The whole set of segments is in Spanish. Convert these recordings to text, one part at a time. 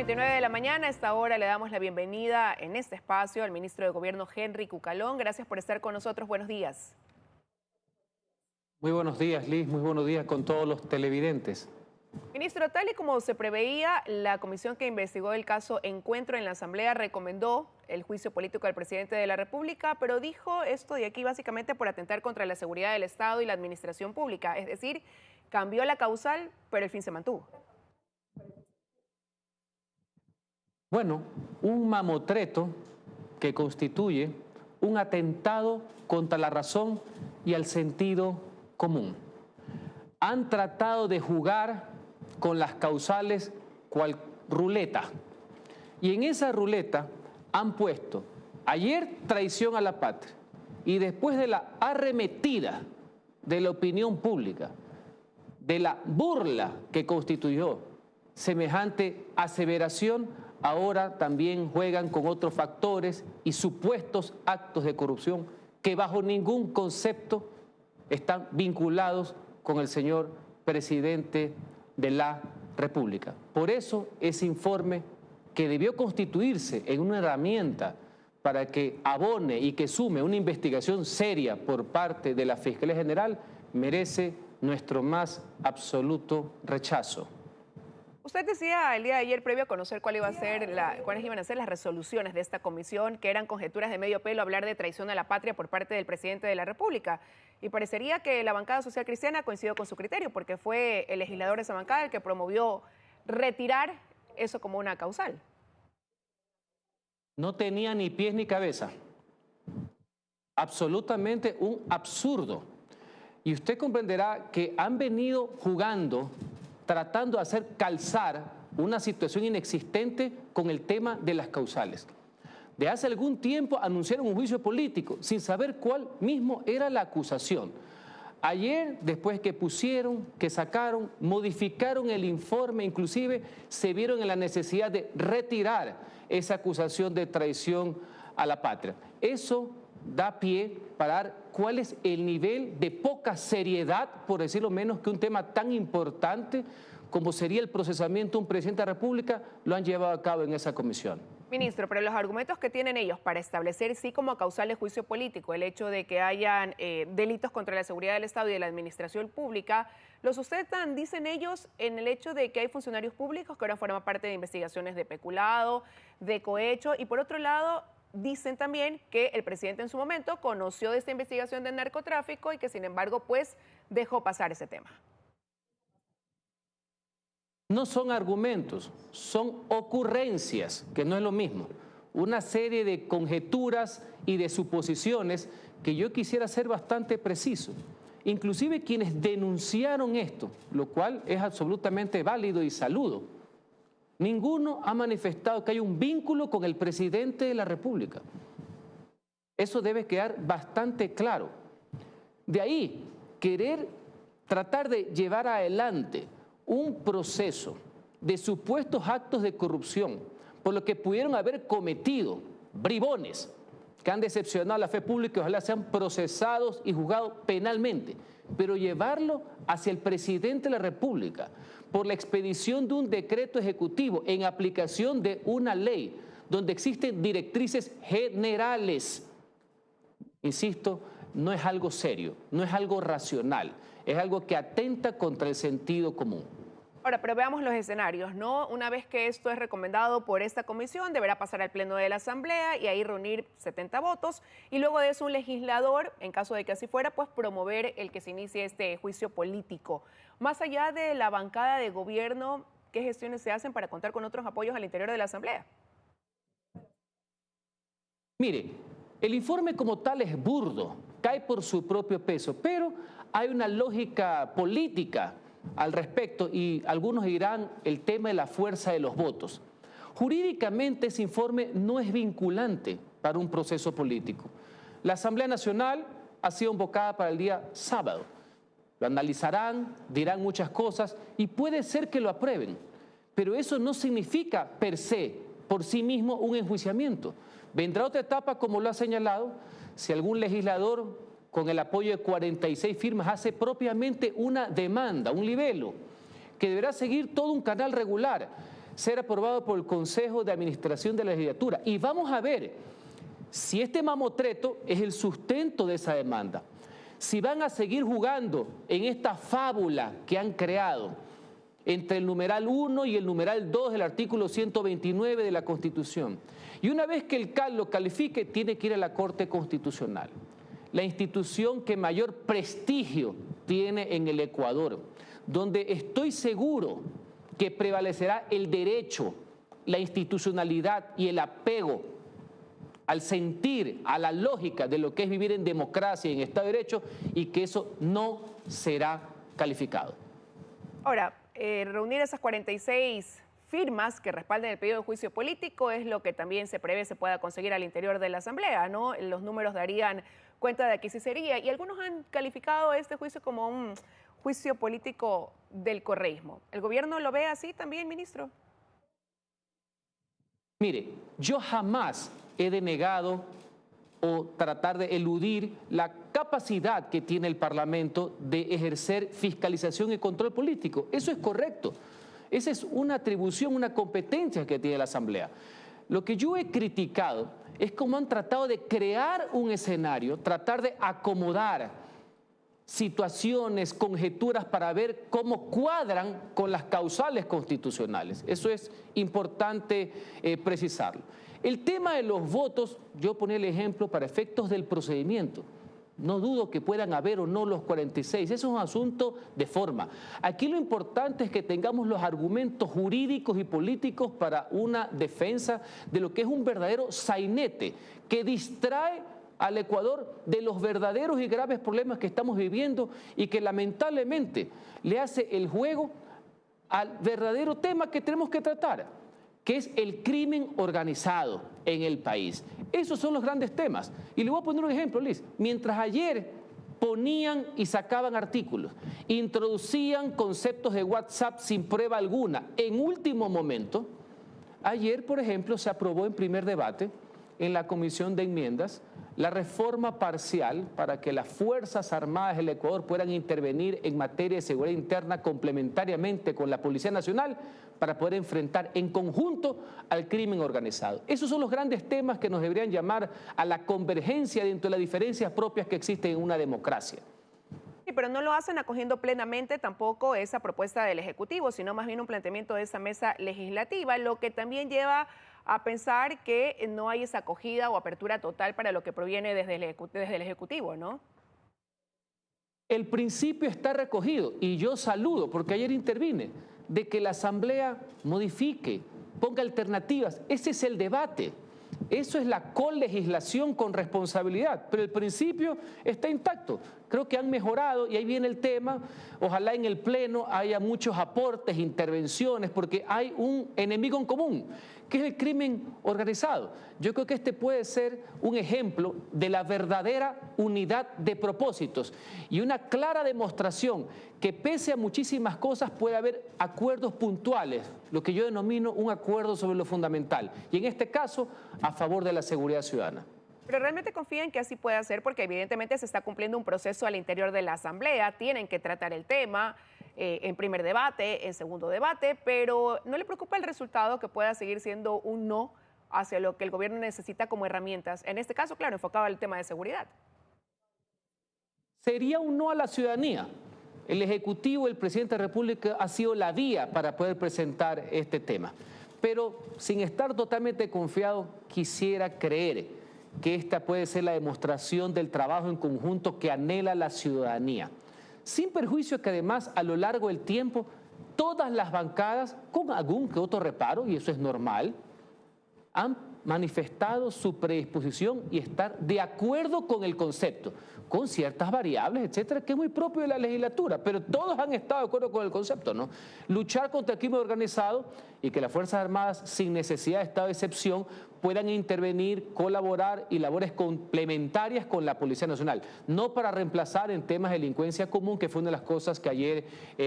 8:29 de la mañana. A esta hora le damos la bienvenida en este espacio al ministro de Gobierno, Henry Cucalón. Gracias por estar con nosotros. Buenos días. Muy buenos días, Liz. Muy buenos días con todos los televidentes. Ministro, tal y como se preveía, la comisión que investigó el caso Encuentro en la Asamblea recomendó el juicio político al presidente de la República, pero dijo esto de aquí básicamente por atentar contra la seguridad del Estado y la administración pública. Es decir, cambió la causal, pero el fin se mantuvo. Bueno, un mamotreto que constituye un atentado contra la razón y el sentido común. Han tratado de jugar con las causales cual ruleta. Y en esa ruleta han puesto ayer traición a la patria y después de la arremetida de la opinión pública, de la burla que constituyó semejante aseveración, ahora también juegan con otros factores y supuestos actos de corrupción que bajo ningún concepto están vinculados con el señor presidente de la República. Por eso ese informe, que debió constituirse en una herramienta para que abone y que sume una investigación seria por parte de la Fiscalía General, merece nuestro más absoluto rechazo. Usted decía el día de ayer, previo a conocer cuáles iban a ser las resoluciones de esta comisión, que eran conjeturas de medio pelo hablar de traición a la patria por parte del presidente de la República. Y parecería que la bancada social cristiana coincidió con su criterio, porque fue el legislador de esa bancada el que promovió retirar eso como una causal. No tenía ni pies ni cabeza. Absolutamente un absurdo. Y usted comprenderá que han venido jugando, tratando de hacer calzar una situación inexistente con el tema de las causales. De hace algún tiempo anunciaron un juicio político sin saber cuál mismo era la acusación. Ayer, después que pusieron, que sacaron, modificaron el informe, inclusive se vieron en la necesidad de retirar esa acusación de traición a la patria. Eso da pie para dar cuál es el nivel de poca seriedad, por decirlo menos, que un tema tan importante como sería el procesamiento de un presidente de la República lo han llevado a cabo en esa comisión. Ministro, pero los argumentos que tienen ellos para establecer sí como causal de juicio político el hecho de que hayan delitos contra la seguridad del Estado y de la administración pública, lo sustentan, dicen ellos, en el hecho de que hay funcionarios públicos que ahora forman parte de investigaciones de peculado, de cohecho, y por otro lado dicen también que el presidente en su momento conoció de esta investigación de narcotráfico y que sin embargo pues dejó pasar ese tema. No son argumentos, son ocurrencias, que no es lo mismo. Una serie de conjeturas y de suposiciones que yo quisiera ser bastante preciso. Inclusive quienes denunciaron esto, lo cual es absolutamente válido y saludo. Ninguno ha manifestado que hay un vínculo con el presidente de la República. Eso debe quedar bastante claro. De ahí, querer tratar de llevar adelante un proceso de supuestos actos de corrupción por lo que pudieron haber cometido bribones que han decepcionado a la fe pública y ojalá sean procesados y juzgados penalmente, pero llevarlo hacia el presidente de la República por la expedición de un decreto ejecutivo en aplicación de una ley donde existen directrices generales, insisto, no es algo serio, no es algo racional, es algo que atenta contra el sentido común. Ahora, pero veamos los escenarios, ¿no? Una vez que esto es recomendado por esta comisión, deberá pasar al Pleno de la Asamblea y ahí reunir 70 votos. Y luego de eso, un legislador, en caso de que así fuera, pues promover el que se inicie este juicio político. Más allá de la bancada de gobierno, ¿qué gestiones se hacen para contar con otros apoyos al interior de la Asamblea? Mire, el informe como tal es burdo, cae por su propio peso, pero hay una lógica política al respecto y algunos dirán el tema de la fuerza de los votos. Jurídicamente ese informe no es vinculante para un proceso político. La Asamblea Nacional ha sido convocada para el día sábado. Lo analizarán, dirán muchas cosas y puede ser que lo aprueben, pero eso no significa per se, por sí mismo, un enjuiciamiento. Vendrá otra etapa, como lo ha señalado, si algún legislador con el apoyo de 46 firmas, hace propiamente una demanda, un libelo, que deberá seguir todo un canal regular. ser aprobado por el Consejo de Administración de la Legislatura. Y vamos a ver si este mamotreto es el sustento de esa demanda. Si van a seguir jugando en esta fábula que han creado entre el numeral 1 y el numeral 2 del artículo 129 de la Constitución. Y una vez que el CAL lo califique, tiene que ir a la Corte Constitucional, la institución que mayor prestigio tiene en el Ecuador, donde estoy seguro que prevalecerá el derecho, la institucionalidad y el apego al sentir, a la lógica de lo que es vivir en democracia y en Estado de Derecho, y que eso no será calificado. Ahora, reunir esas 46 firmas que respalden el pedido de juicio político es lo que también se prevé se pueda conseguir al interior de la Asamblea, ¿no? Los números darían cuenta de que sí sería, y algunos han calificado este juicio como un juicio político del correísmo. ¿El gobierno lo ve así también, ministro? Mire, yo jamás he denegado o tratar de eludir la capacidad que tiene el Parlamento de ejercer fiscalización y control político. Eso es correcto. Esa es una atribución, una competencia que tiene la Asamblea. Lo que yo he criticado es cómo han tratado de crear un escenario, tratar de acomodar situaciones, conjeturas para ver cómo cuadran con las causales constitucionales. Eso es importante precisarlo. El tema de los votos, yo ponía el ejemplo para efectos del procedimiento. No dudo que puedan haber o no los 46, eso es un asunto de forma. Aquí lo importante es que tengamos los argumentos jurídicos y políticos para una defensa de lo que es un verdadero sainete que distrae al Ecuador de los verdaderos y graves problemas que estamos viviendo y que lamentablemente le hace el juego al verdadero tema que tenemos que tratar, que es el crimen organizado en el país. Esos son los grandes temas. Y le voy a poner un ejemplo, Liz. Mientras ayer ponían y sacaban artículos, introducían conceptos de WhatsApp sin prueba alguna, en último momento, ayer, por ejemplo, se aprobó en primer debate en la Comisión de Enmiendas la reforma parcial para que las Fuerzas Armadas del Ecuador puedan intervenir en materia de seguridad interna complementariamente con la Policía Nacional para poder enfrentar en conjunto al crimen organizado. Esos son los grandes temas que nos deberían llamar a la convergencia dentro de las diferencias propias que existen en una democracia. Sí, pero no lo hacen acogiendo plenamente tampoco esa propuesta del Ejecutivo, sino más bien un planteamiento de esa mesa legislativa, lo que también lleva a pensar que no hay esa acogida o apertura total para lo que proviene desde el Ejecutivo, ¿no? El principio está recogido y yo saludo, porque ayer intervine, de que la Asamblea modifique, ponga alternativas. Ese es el debate. Eso es la colegislación con responsabilidad, pero el principio está intacto. Creo que han mejorado y ahí viene el tema. Ojalá en el Pleno haya muchos aportes, intervenciones, porque hay un enemigo en común, que es el crimen organizado. Yo creo que este puede ser un ejemplo de la verdadera unidad de propósitos y una clara demostración que pese a muchísimas cosas puede haber acuerdos puntuales, lo que yo denomino un acuerdo sobre lo fundamental, y en este caso a favor de la seguridad ciudadana. Pero realmente confían que así pueda ser porque evidentemente se está cumpliendo un proceso al interior de la Asamblea, tienen que tratar el tema en primer debate, en segundo debate, pero ¿no le preocupa el resultado que pueda seguir siendo un no hacia lo que el gobierno necesita como herramientas? En este caso, claro, enfocado al tema de seguridad. Sería un no a la ciudadanía. El Ejecutivo, el Presidente de la República ha sido la vía para poder presentar este tema. Pero sin estar totalmente confiado, quisiera creer que esta puede ser la demostración del trabajo en conjunto que anhela la ciudadanía. Sin perjuicio que además a lo largo del tiempo todas las bancadas, con algún que otro reparo, y eso es normal, han manifestado su predisposición y estar de acuerdo con el concepto, con ciertas variables, etcétera, que es muy propio de la legislatura, pero todos han estado de acuerdo con el concepto, ¿no? Luchar contra el crimen organizado y que las Fuerzas Armadas, sin necesidad de estado de excepción, puedan intervenir, colaborar y labores complementarias con la Policía Nacional, no para reemplazar en temas de delincuencia común, que fue una de las cosas que ayer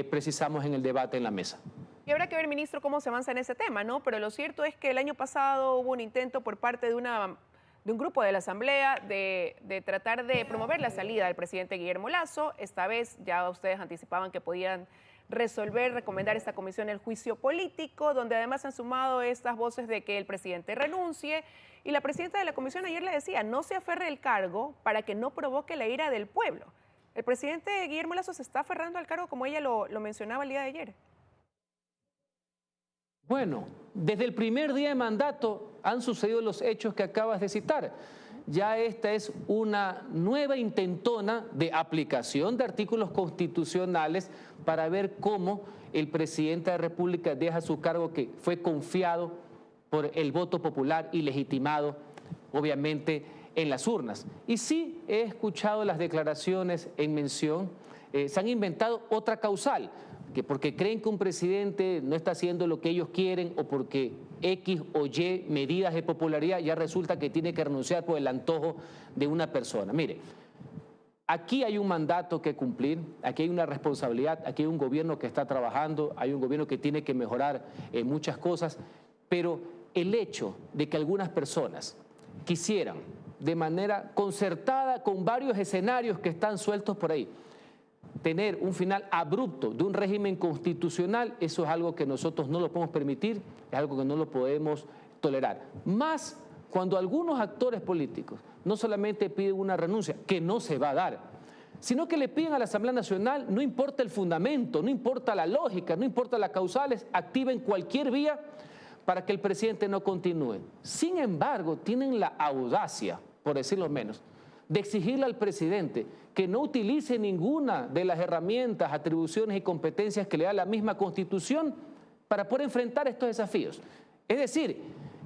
precisamos en el debate en la mesa. Y habrá que ver, ministro, cómo se avanza en ese tema, ¿no? Pero lo cierto es que el año pasado hubo un intento por parte de un grupo de la Asamblea de tratar de promover la salida del presidente Guillermo Lasso. Esta vez ya ustedes anticipaban que podían resolver, recomendar esta comisión el juicio político, donde además han sumado estas voces de que el presidente renuncie. Y la presidenta de la comisión ayer le decía, no se aferre el cargo para que no provoque la ira del pueblo. El presidente Guillermo Lasso se está aferrando al cargo como ella lo mencionaba el día de ayer. Bueno, desde el primer día de mandato han sucedido los hechos que acabas de citar. Ya esta es una nueva intentona de aplicación de artículos constitucionales para ver cómo el presidente de la República deja su cargo que fue confiado por el voto popular y legitimado, obviamente, en las urnas. Y sí he escuchado las declaraciones en mención, se han inventado otra causal, que porque creen que un presidente no está haciendo lo que ellos quieren o porque X o Y medidas de popularidad ya resulta que tiene que renunciar por el antojo de una persona. Mire, aquí hay un mandato que cumplir, aquí hay una responsabilidad, aquí hay un gobierno que está trabajando, hay un gobierno que tiene que mejorar muchas cosas, pero el hecho de que algunas personas quisieran de manera concertada con varios escenarios que están sueltos por ahí, tener un final abrupto de un régimen constitucional, eso es algo que nosotros no lo podemos permitir, es algo que no lo podemos tolerar. Más cuando algunos actores políticos no solamente piden una renuncia, que no se va a dar, sino que le piden a la Asamblea Nacional, no importa el fundamento, no importa la lógica, no importa las causales, activen cualquier vía para que el presidente no continúe. Sin embargo, tienen la audacia, por decirlo menos, de exigirle al presidente que no utilice ninguna de las herramientas, atribuciones y competencias que le da la misma Constitución para poder enfrentar estos desafíos. Es decir,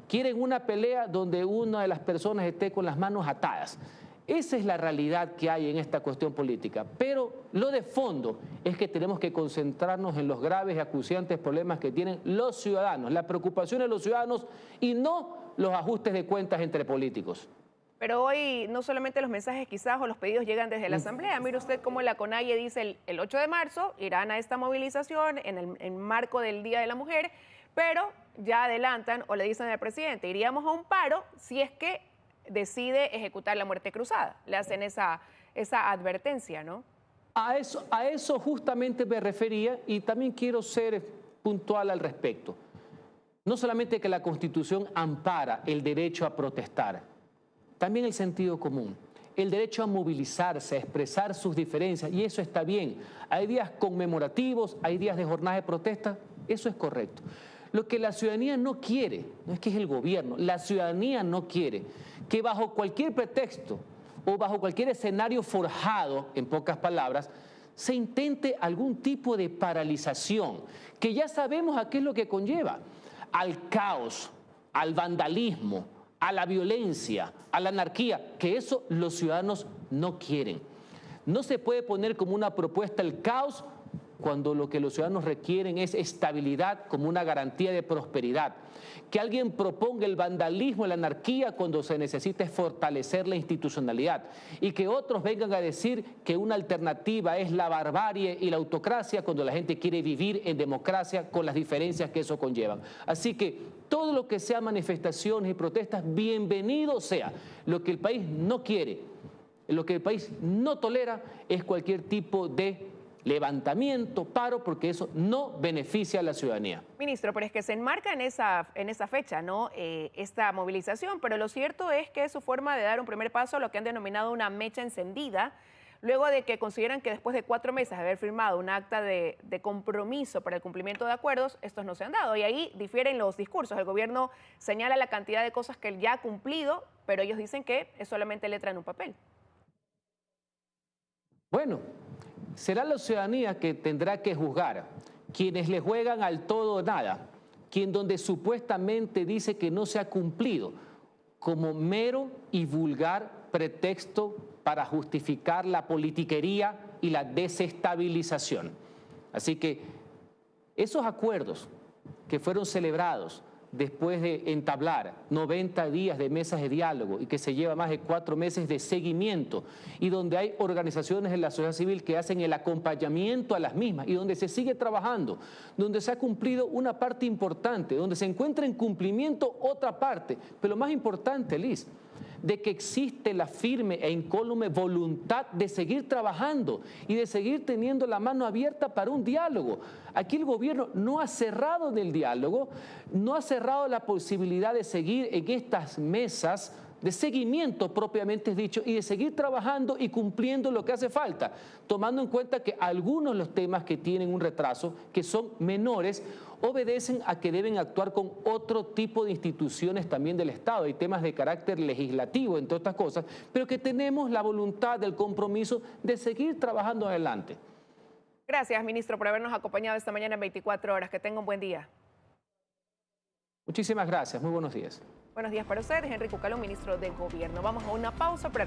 quieren una pelea donde una de las personas esté con las manos atadas. Esa es la realidad que hay en esta cuestión política. Pero lo de fondo es que tenemos que concentrarnos en los graves y acuciantes problemas que tienen los ciudadanos, la preocupación de los ciudadanos y no los ajustes de cuentas entre políticos. Pero hoy no solamente los mensajes quizás o los pedidos llegan desde la Asamblea. Mire usted cómo la CONAIE dice el 8 de marzo irán a esta movilización en el marco del Día de la Mujer, pero ya adelantan o le dicen al presidente, iríamos a un paro si es que decide ejecutar la muerte cruzada. Le hacen esa advertencia, ¿no? A eso justamente me refería y también quiero ser puntual al respecto. No solamente que la Constitución ampara el derecho a protestar, también el sentido común, el derecho a movilizarse, a expresar sus diferencias, y eso está bien. Hay días conmemorativos, hay días de jornada de protesta, eso es correcto. Lo que la ciudadanía no quiere, no es que es el gobierno, la ciudadanía no quiere que bajo cualquier pretexto o bajo cualquier escenario forjado, en pocas palabras, se intente algún tipo de paralización, que ya sabemos a qué es lo que conlleva, al caos, al vandalismo, a la violencia, a la anarquía, que eso los ciudadanos no quieren. No se puede poner como una propuesta el caos cuando lo que los ciudadanos requieren es estabilidad como una garantía de prosperidad. Que alguien proponga el vandalismo y la anarquía cuando se necesita fortalecer la institucionalidad. Y que otros vengan a decir que una alternativa es la barbarie y la autocracia cuando la gente quiere vivir en democracia con las diferencias que eso conllevan. Así que todo lo que sea manifestaciones y protestas, bienvenido sea. Lo que el país no quiere, lo que el país no tolera es cualquier tipo de levantamiento, paro, porque eso no beneficia a la ciudadanía. Ministro, pero es que se enmarca en esa fecha, ¿no? Esta movilización, pero lo cierto es que es su forma de dar un primer paso a lo que han denominado una mecha encendida, luego de que consideran que después de 4 meses de haber firmado un acta de compromiso para el cumplimiento de acuerdos, estos no se han dado. Y ahí difieren los discursos. El gobierno señala la cantidad de cosas que él ya ha cumplido, pero ellos dicen que es solamente letra en un papel. Bueno, será la ciudadanía que tendrá que juzgar, quienes le juegan al todo o nada, quien donde supuestamente dice que no se ha cumplido, como mero y vulgar pretexto para justificar la politiquería y la desestabilización. Así que esos acuerdos que fueron celebrados después de entablar 90 días de mesas de diálogo y que se lleva más de 4 meses de seguimiento y donde hay organizaciones de la sociedad civil que hacen el acompañamiento a las mismas y donde se sigue trabajando, donde se ha cumplido una parte importante, donde se encuentra en cumplimiento otra parte, pero lo más importante, Liz, de que existe la firme e incólume voluntad de seguir trabajando y de seguir teniendo la mano abierta para un diálogo. Aquí el gobierno no ha cerrado del diálogo, no ha cerrado la posibilidad de seguir en estas mesas de seguimiento propiamente dicho y de seguir trabajando y cumpliendo lo que hace falta, tomando en cuenta que algunos de los temas que tienen un retraso, que son menores, obedecen a que deben actuar con otro tipo de instituciones también del Estado. Hay temas de carácter legislativo, entre otras cosas, pero que tenemos la voluntad, el compromiso de seguir trabajando adelante. Gracias, ministro, por habernos acompañado esta mañana en 24 horas. Que tenga un buen día. Muchísimas gracias. Muy buenos días. Buenos días para ustedes. Henry Cucalón, ministro de Gobierno. Vamos a una pausa para